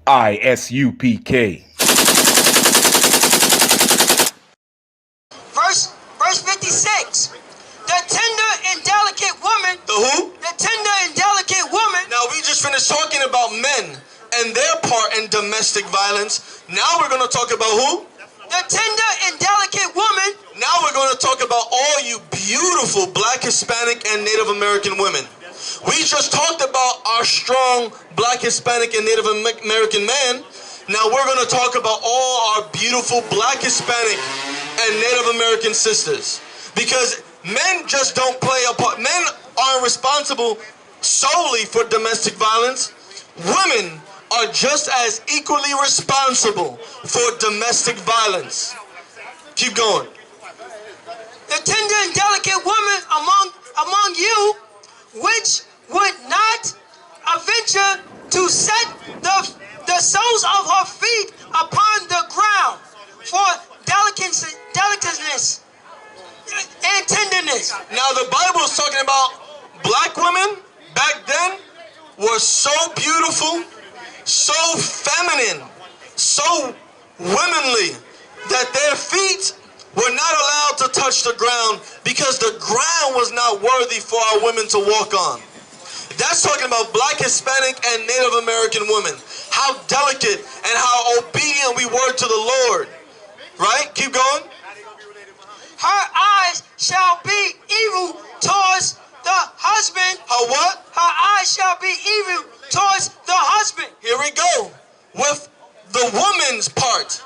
I.S.U.P.K. Verse 56. The tender and delicate woman. The who? The tender and delicate woman. Now we just finished talking about men and their part in domestic violence. Now we're going to talk about who? The tender and delicate woman. Now we're going to talk about all you beautiful Black, Hispanic, and Native American women. We just talked about our strong Black, Hispanic, and Native American men. Now we're going to talk about all our beautiful Black, Hispanic, and Native American sisters. Because men just don't play a part. Men aren't responsible solely for domestic violence. Women are just as equally responsible for domestic violence. Keep going. The tender and delicate woman among you, which would not venture to set the soles of her feet upon the ground for delicateness and tenderness. Now the Bible is talking about Black women back then were so beautiful, so feminine, so womanly, that their feet were not allowed to touch the ground because the ground was not worthy for our women to walk on. That's talking about Black, Hispanic, and Native American women. How delicate and how obedient we were to the Lord. Right? Keep going. Her eyes shall be evil towards the husband. Her what? Her eyes shall be evil towards the husband. Here we go. With the woman's part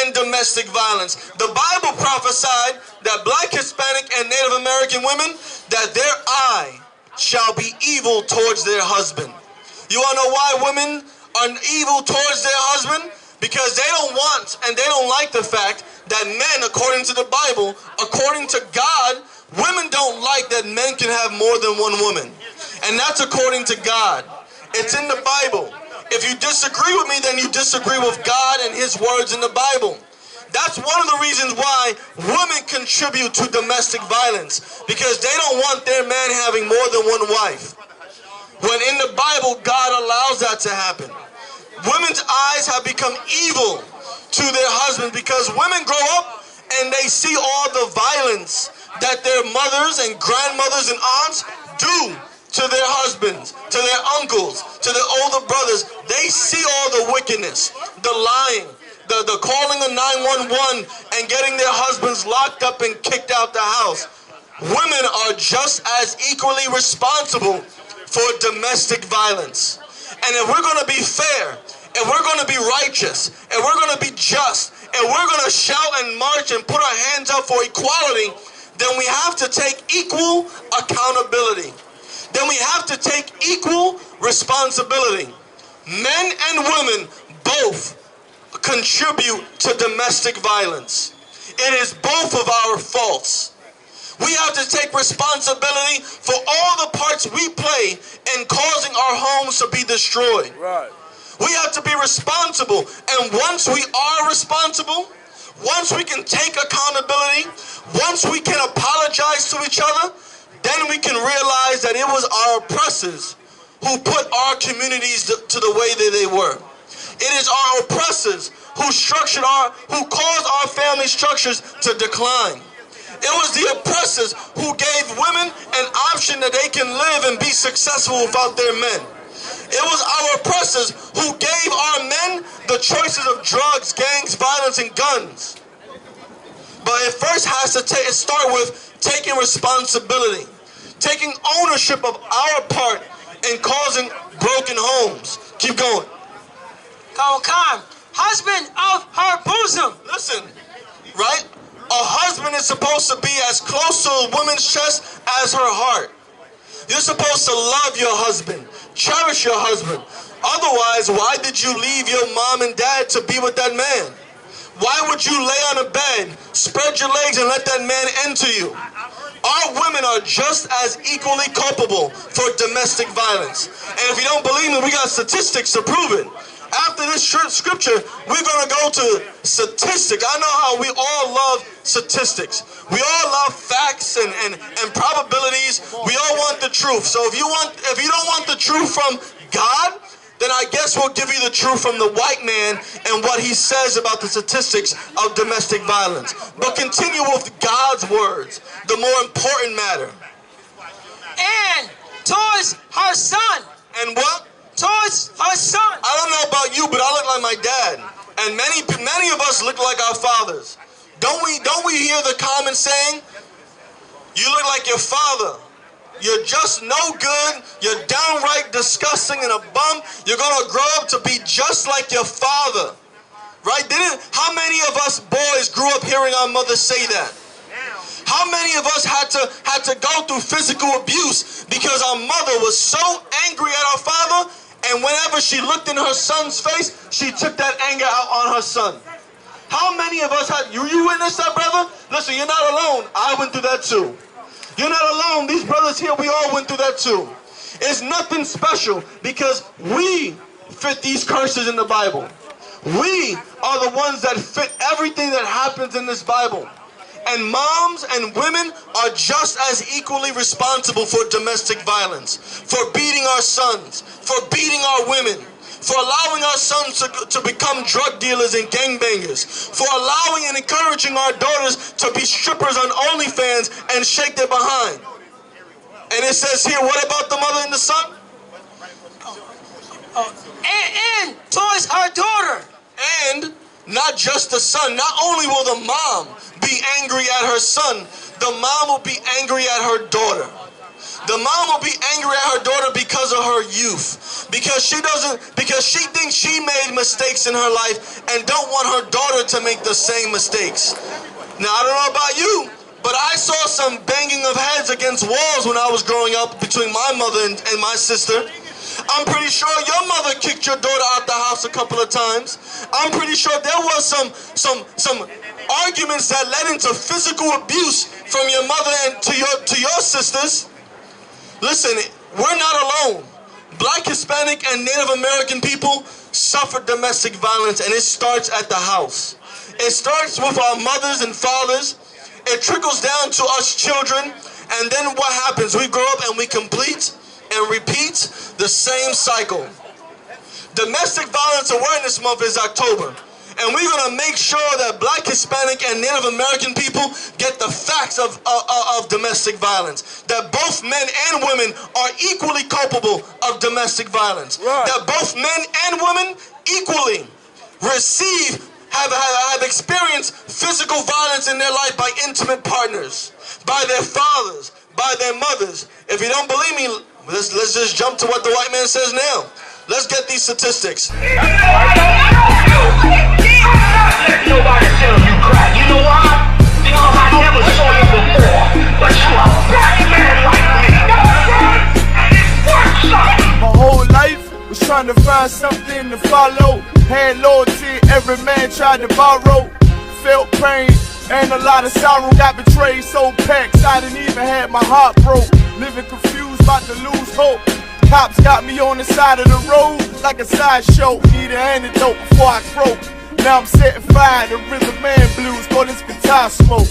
in domestic violence. The Bible prophesied that Black, Hispanic, and Native American women, that their eye shall be evil towards their husband. You want to know why women are evil towards their husband? Because they don't want and they don't like the fact that men, according to the Bible, according to God, women don't like that men can have more than one woman. And that's according to God. It's in the Bible. If you disagree with me, then you disagree with God and His words in the Bible. That's one of the reasons why women contribute to domestic violence, because they don't want their man having more than one wife. When in the Bible, God allows that to happen. Women's eyes have become evil to their husbands because women grow up and they see all the violence that their mothers and grandmothers and aunts do to their husbands, to their uncles, to their older brothers. They see all the wickedness, the lying, the calling of 911 and getting their husbands locked up and kicked out the house. Women are just as equally responsible for domestic violence. And if we're going to be fair, if we're going to be righteous, if we're going to be just, and we're going to shout and march and put our hands up for equality, then we have to take equal accountability. Then we have to take equal responsibility. Men and women both contribute to domestic violence. It is both of our faults. We have to take responsibility for all the parts we play in causing our homes to be destroyed. Right. We have to be responsible. And once we are responsible, once we can take accountability, once we can apologize to each other, then we can realize that it was our oppressors who put our communities to the way that they were. It is our oppressors who caused our family structures to decline. It was the oppressors who gave women an option that they can live and be successful without their men. It was our oppressors who gave our men the choices of drugs, gangs, violence, and guns. But it first has to start with taking responsibility, taking ownership of our part in causing broken homes. Keep going. Come. Husband of her bosom. Listen, right? A husband is supposed to be as close to a woman's chest as her heart. You're supposed to love your husband, cherish your husband. Otherwise, why did you leave your mom and dad to be with that man? Why would you lay on a bed, spread your legs, and let that man enter you? Our women are just as equally culpable for domestic violence. And if you don't believe me, we got statistics to prove it. After this scripture, we're going to go to statistics. I know how we all love statistics. We all love facts and probabilities. We all want the truth. So if you don't want the truth from God, then I guess we'll give you the truth from the white man and what he says about the statistics of domestic violence. But continue with God's words, the more important matter. And towards her son. And what? Towards her son. I don't know about you, but I look like my dad. And many of us look like our fathers. Don't we hear the common saying? You look like your father. You're just no good. You're downright disgusting and a bum. You're going to grow up to be just like your father. Right? How many of us boys grew up hearing our mothers say that? How many of us had to go through physical abuse because our mother was so angry at our father, and whenever she looked in her son's face, she took that anger out on her son? How many of us had, you witnessed that, brother? Listen, you're not alone. I went through that too. You're not alone. These brothers here, we all went through that too. It's nothing special because we fit these curses in the Bible. We are the ones that fit everything that happens in this Bible. And moms and women are just as equally responsible for domestic violence, for beating our sons, for beating our women, for allowing our sons to become drug dealers and gangbangers, for allowing and encouraging our daughters to be strippers on OnlyFans and shake their behind. And it says here, what about the mother and the son? And towards her daughter. And not just the son. Not only will the mom be angry at her son, the mom will be angry at her daughter. The mom will be angry at her daughter because of her youth. Because she thinks she made mistakes in her life and don't want her daughter to make the same mistakes. Now, I don't know about you, but I saw some banging of heads against walls when I was growing up between my mother and my sister. I'm pretty sure your mother kicked your daughter out the house a couple of times. I'm pretty sure there was some arguments that led into physical abuse from your mother and to your sisters. Listen, we're not alone. Black, Hispanic, and Native American people suffer domestic violence, and it starts at the house. It starts with our mothers and fathers. It trickles down to us children, and then what happens? We grow up and we complete and repeat the same cycle. Domestic Violence Awareness Month is October, and we're going to make sure that Black, Hispanic, and Native American people get the facts of domestic violence. That both men and women are equally culpable of domestic violence. Right. That both men and women equally have experienced physical violence in their life by intimate partners, by their fathers, by their mothers. If you don't believe me, let's just jump to what the white man says now. Let's get these statistics. Nobody tell you crap. You know why? Because I never saw you before. But you a black man like me. And it works out. My whole life was trying to find something to follow. Had loyalty, every man tried to borrow. Felt pain and a lot of sorrow. Got betrayed, so packed, I didn't even have my heart broke. Living confused, about to lose hope. Cops got me on the side of the road like a sideshow. Need an antidote before I croak. Now I'm setting fire to rhythm man blues, call this guitar smoke.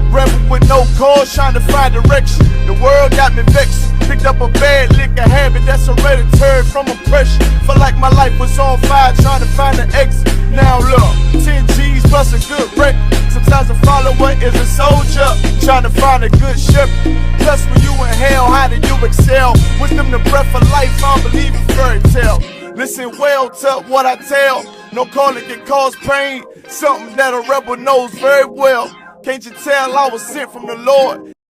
Rebel with no cause, trying to find direction. The world got me vexed. Picked up a bad liquor habit that's hereditary from oppression. Felt like my life was on fire, trying to find an exit. Now look, 10 G's plus a good wreck. Sometimes a follower is a soldier, trying to find a good ship. Plus when you in hell, how do you excel? With them the breath of life, I don't believe in fairy tale. Listen well to what I tell. No calling can cause pain, something that a rebel knows very well. Can't you tell I was sent from the Lord?